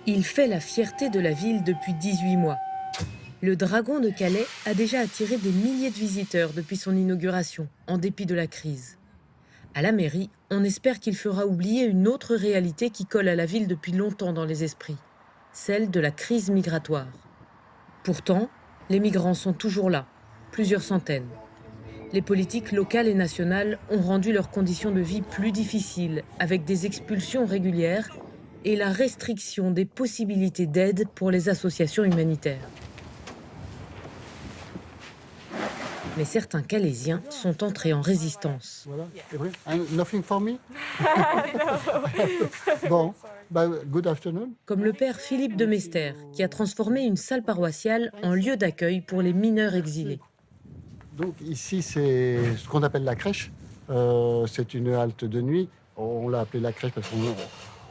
Il fait la fierté de la ville depuis 18 mois. Le Dragon de Calais a déjà attiré des milliers de visiteurs depuis son inauguration, en dépit de la crise. À la mairie, on espère qu'il fera oublier une autre réalité qui colle à la ville depuis longtemps dans les esprits, celle de la crise migratoire. Pourtant, les migrants sont toujours là, plusieurs centaines. Les politiques locales et nationales ont rendu leurs conditions de vie plus difficiles, avec des expulsions régulières et la restriction des possibilités d'aide pour les associations humanitaires. Mais certains Calaisiens sont entrés en résistance. Voilà, c'est vrai. Nothing for me? Bon, good afternoon. Comme le père Philippe de Mester, qui a transformé une salle paroissiale en lieu d'accueil pour les mineurs exilés. Donc ici, c'est ce qu'on appelle la crèche. C'est une halte de nuit. On l'a appelée la crèche parce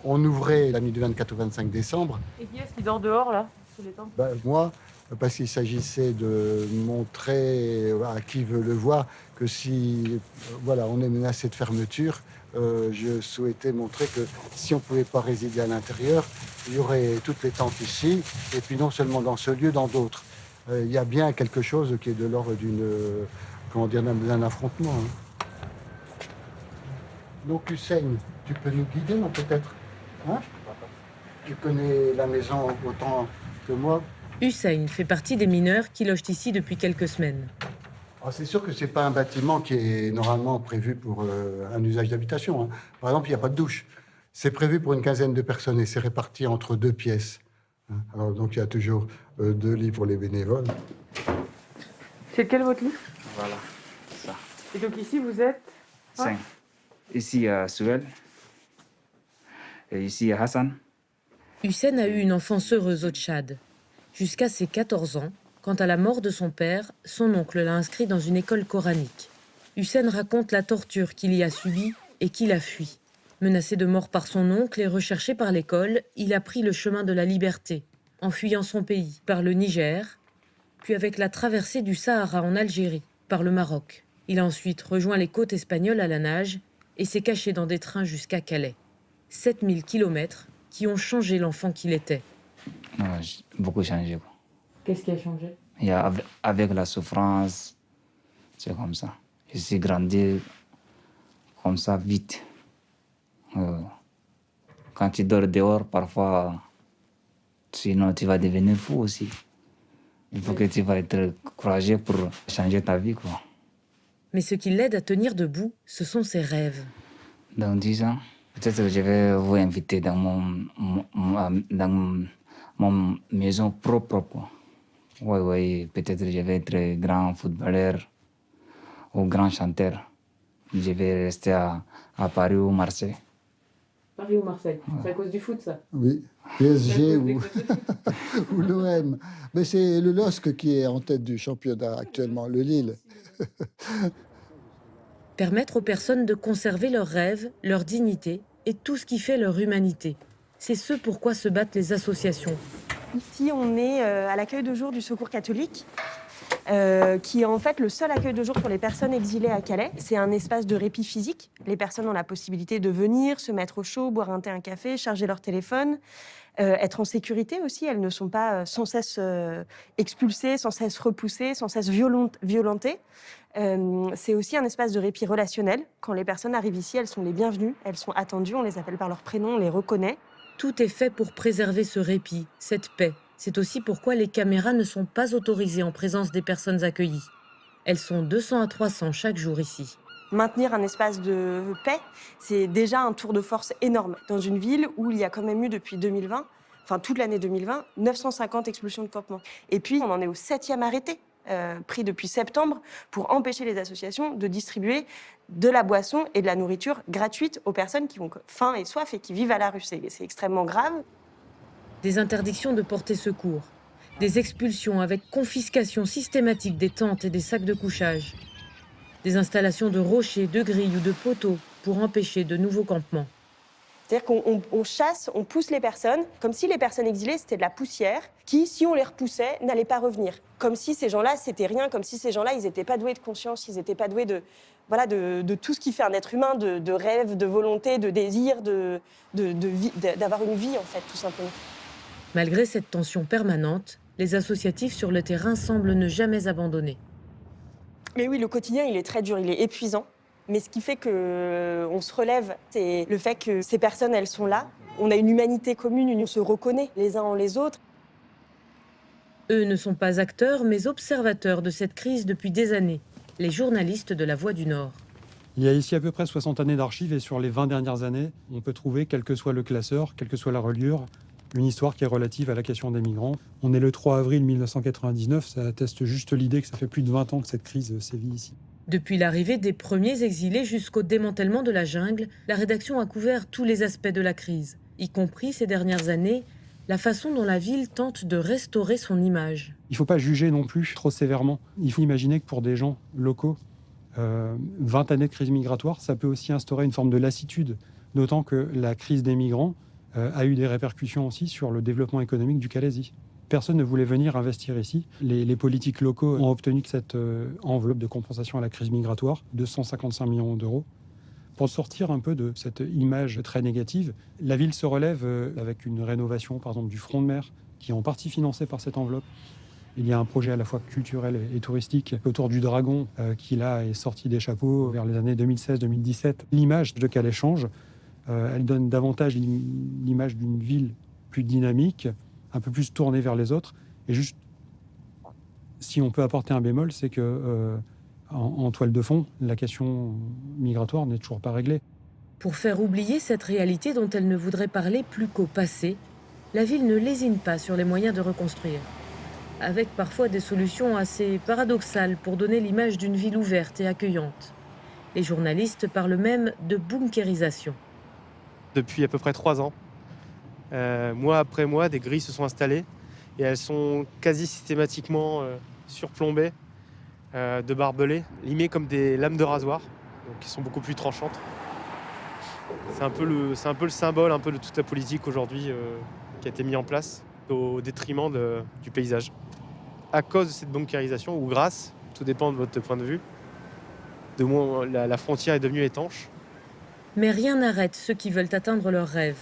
qu'on ouvrait la nuit du 24 au 25 décembre. Et qui est-ce qui dort dehors, là, sous les tentes? Moi, parce qu'il s'agissait de montrer à qui veut le voir que si on est menacé de fermeture, je souhaitais montrer que si on ne pouvait pas résider à l'intérieur, il y aurait toutes les tentes ici, et puis non seulement dans ce lieu, dans d'autres. Il y a bien quelque chose qui est de l'ordre d'un affrontement. Hein. Donc Hussein, tu peux nous guider, non, peut-être, hein? Tu connais la maison autant que moi. Hussein fait partie des mineurs qui logent ici depuis quelques semaines. C'est sûr que ce n'est pas un bâtiment qui est normalement prévu pour un usage d'habitation. Hein. Par exemple, il n'y a pas de douche. C'est prévu pour une quinzaine de personnes et c'est réparti entre 2 pièces. Hein. Alors, donc, il y a toujours 2 lits pour les bénévoles. C'est quel votre lit? Voilà, ça. Et donc ici, vous êtes 5. Ici, Suel. Et ici, Hassan. Hussein a eu une enfance heureuse au Tchad. Jusqu'à ses 14 ans, quand à la mort de son père, son oncle l'a inscrit dans une école coranique. Hussein raconte la torture qu'il y a subie et qu'il a fui. Menacé de mort par son oncle et recherché par l'école, il a pris le chemin de la liberté, en fuyant son pays, par le Niger, puis avec la traversée du Sahara en Algérie, par le Maroc. Il a ensuite rejoint les côtes espagnoles à la nage et s'est caché dans des trains jusqu'à Calais. 7000 kilomètres qui ont changé l'enfant qu'il était. J'ai beaucoup changé. Qu'est-ce qui a changé? Avec la souffrance, c'est comme ça. Je suis grandi comme ça vite. Quand tu dors dehors, parfois, sinon tu vas devenir fou aussi. Il faut que tu vas être courageux pour changer ta vie, quoi. Mais ce qui l'aide à tenir debout, ce sont ses rêves. Dans 10 ans, peut-être que je vais vous inviter dans mon maison propre, quoi. Oui, peut-être que je vais être grand footballeur ou grand chanteur. Je vais rester à Paris ou Marseille. Paris ou Marseille? Ouais. C'est à cause du foot, ça? Oui, PSG ou l'OM. Mais c'est le LOSC qui est en tête du championnat actuellement, le Lille. Permettre aux personnes de conserver leurs rêves, leur dignité et tout ce qui fait leur humanité. C'est ce pourquoi se battent les associations. Ici, on est à l'accueil de jour du Secours catholique, qui est en fait le seul accueil de jour pour les personnes exilées à Calais. C'est un espace de répit physique. Les personnes ont la possibilité de venir, se mettre au chaud, boire un thé, un café, charger leur téléphone, être en sécurité aussi. Elles ne sont pas sans cesse expulsées, sans cesse repoussées, sans cesse violentées. C'est aussi un espace de répit relationnel. Quand les personnes arrivent ici, elles sont les bienvenues, elles sont attendues, on les appelle par leur prénom, on les reconnaît. Tout est fait pour préserver ce répit, cette paix. C'est aussi pourquoi les caméras ne sont pas autorisées en présence des personnes accueillies. Elles sont 200 à 300 chaque jour ici. Maintenir un espace de paix, c'est déjà un tour de force énorme. Dans une ville où il y a quand même eu depuis 2020, enfin toute l'année 2020, 950 expulsions de campement. Et puis on en est au 7e arrêté, pris depuis septembre, pour empêcher les associations de distribuer de la boisson et de la nourriture gratuite aux personnes qui ont faim et soif et qui vivent à la rue. C'est extrêmement grave. Des interdictions de porter secours, des expulsions avec confiscation systématique des tentes et des sacs de couchage, des installations de rochers, de grilles ou de poteaux pour empêcher de nouveaux campements. C'est-à-dire qu'on chasse, on pousse les personnes, comme si les personnes exilées, c'était de la poussière, qui, si on les repoussait, n'allait pas revenir. Comme si ces gens-là, c'était rien, comme si ces gens-là, ils n'étaient pas doués de conscience, ils n'étaient pas doués de tout ce qui fait un être humain, de rêve, de volonté, de désir, d'avoir une vie, en fait, tout simplement. Malgré cette tension permanente, les associatifs sur le terrain semblent ne jamais abandonner. Mais oui, le quotidien, il est très dur, il est épuisant. Mais ce qui fait qu'on se relève, c'est le fait que ces personnes, elles sont là. On a une humanité commune, on se reconnaît les uns en les autres. Eux ne sont pas acteurs, mais observateurs de cette crise depuis des années, les journalistes de La Voix du Nord. Il y a ici à peu près 60 années d'archives et sur les 20 dernières années, on peut trouver, quel que soit le classeur, quelle que soit la reliure, une histoire qui est relative à la question des migrants. On est le 3 avril 1999, ça atteste juste l'idée que ça fait plus de 20 ans que cette crise sévit ici. Depuis l'arrivée des premiers exilés jusqu'au démantèlement de la jungle, la rédaction a couvert tous les aspects de la crise, y compris ces dernières années, la façon dont la ville tente de restaurer son image. Il ne faut pas juger non plus trop sévèrement. Il faut imaginer que pour des gens locaux, 20 années de crise migratoire, ça peut aussi instaurer une forme de lassitude, d'autant que la crise des migrants a eu des répercussions aussi sur le développement économique du Calaisis. Personne ne voulait venir investir ici. Les politiques locaux ont obtenu cette enveloppe de compensation à la crise migratoire, 255 millions d'euros. Pour sortir un peu de cette image très négative, la ville se relève avec une rénovation, par exemple, du front de mer, qui est en partie financée par cette enveloppe. Il y a un projet à la fois culturel et touristique autour du Dragon, qui là est sorti des chapeaux vers les années 2016-2017. L'image de Calais change. Elle donne davantage l'image d'une ville plus dynamique, un peu plus tournée vers les autres. Et juste, si on peut apporter un bémol, c'est que en toile de fond, la question migratoire n'est toujours pas réglée. Pour faire oublier cette réalité dont elle ne voudrait parler plus qu'au passé, la ville ne lésine pas sur les moyens de reconstruire, avec parfois des solutions assez paradoxales pour donner l'image d'une ville ouverte et accueillante. Les journalistes parlent même de bunkérisation. Depuis à peu près 3 ans, mois après mois, des grilles se sont installées et elles sont quasi systématiquement surplombées de barbelés, limées comme des lames de rasoir, donc qui sont beaucoup plus tranchantes. C'est un peu le symbole un peu de toute la politique aujourd'hui qui a été mis en place au détriment du paysage. À cause de cette bunkérisation, ou grâce, tout dépend de votre point de vue, la frontière est devenue étanche. Mais rien n'arrête ceux qui veulent atteindre leurs rêves.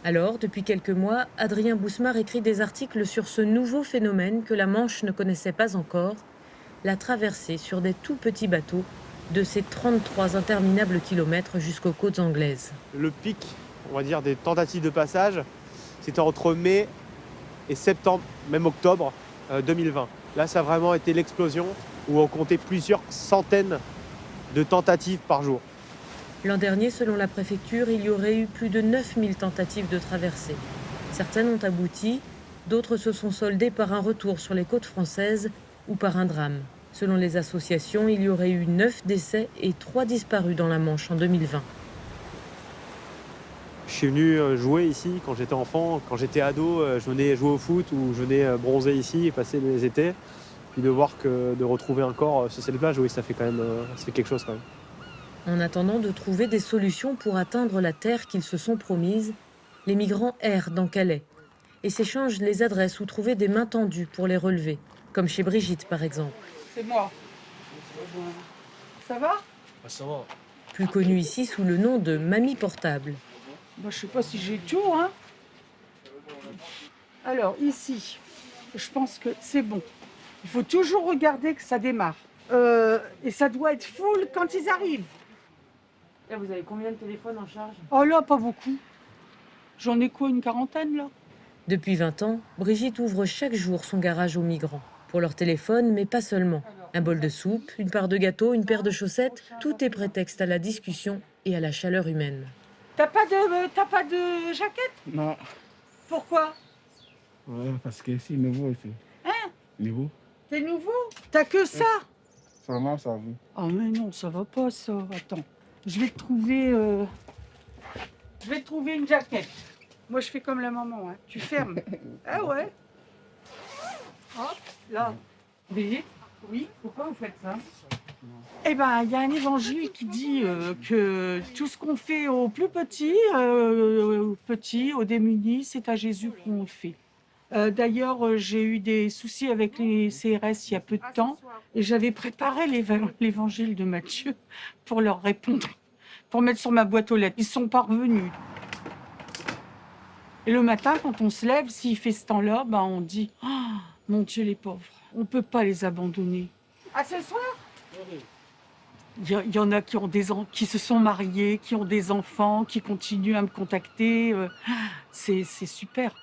Alors, depuis quelques mois, Adrien Bousmar écrit des articles sur ce nouveau phénomène que la Manche ne connaissait pas encore, la traversée sur des tout petits bateaux de ces 33 interminables kilomètres jusqu'aux côtes anglaises. Le pic, on va dire, des tentatives de passage, c'était entre mai et septembre, même octobre 2020. Là, ça a vraiment été l'explosion où on comptait plusieurs centaines de tentatives par jour. L'an dernier, selon la préfecture, il y aurait eu plus de 9000 tentatives de traversée. Certaines ont abouti, d'autres se sont soldées par un retour sur les côtes françaises ou par un drame. Selon les associations, il y aurait eu 9 décès et 3 disparus dans la Manche en 2020. Je suis venu jouer ici quand j'étais enfant, quand j'étais ado, je venais jouer au foot ou je venais bronzer ici et passer les étés. Puis de voir de retrouver encore sur cette plage, oui, ça fait quelque chose quand même. En attendant de trouver des solutions pour atteindre la terre qu'ils se sont promises, les migrants errent dans Calais et s'échangent les adresses où trouver des mains tendues pour les relever, comme chez Brigitte par exemple. C'est moi. Ça va? Ça va. Plus connue ici sous le nom de Mamie Portable. Bah, je sais pas si j'ai tout, hein. Alors, ici, je pense que c'est bon. Il faut toujours regarder que ça démarre. Et ça doit être full quand ils arrivent. Là, vous avez combien de téléphones en charge? Oh là, pas beaucoup. J'en ai quoi, une quarantaine, là? Depuis 20 ans, Brigitte ouvre chaque jour son garage aux migrants. Pour leur téléphone, mais pas seulement. Un bol de soupe, une part de gâteau, une paire de chaussettes, tout est prétexte à la discussion et à la chaleur humaine. T'as pas de jaquette? Non. Pourquoi? Ouais, parce que c'est nouveau ici. Hein? Nouveau. T'es nouveau? T'as que ça? Seulement ça, oui. Oh mais non, ça va pas, ça. Attends, je vais te trouver une jaquette. Moi, je fais comme la maman, hein. Tu fermes. Ah ouais. Hop, là. Brigitte? Oui, pourquoi vous faites ça? Eh ben, il y a un évangile qui dit que tout ce qu'on fait aux plus petits, aux démunis, c'est à Jésus qu'on le fait. D'ailleurs, j'ai eu des soucis avec les CRS il y a peu de temps et j'avais préparé l'évangile de Matthieu pour leur répondre, pour mettre sur ma boîte aux lettres. Ils sont parvenus. Et le matin, quand on se lève, s'il fait ce temps-là, ben on dit « Oh, mon Dieu, les pauvres, on ne peut pas les abandonner. » À ce soir? Il y en a qui, qui se sont mariés, qui ont des enfants, qui continuent à me contacter. C'est super.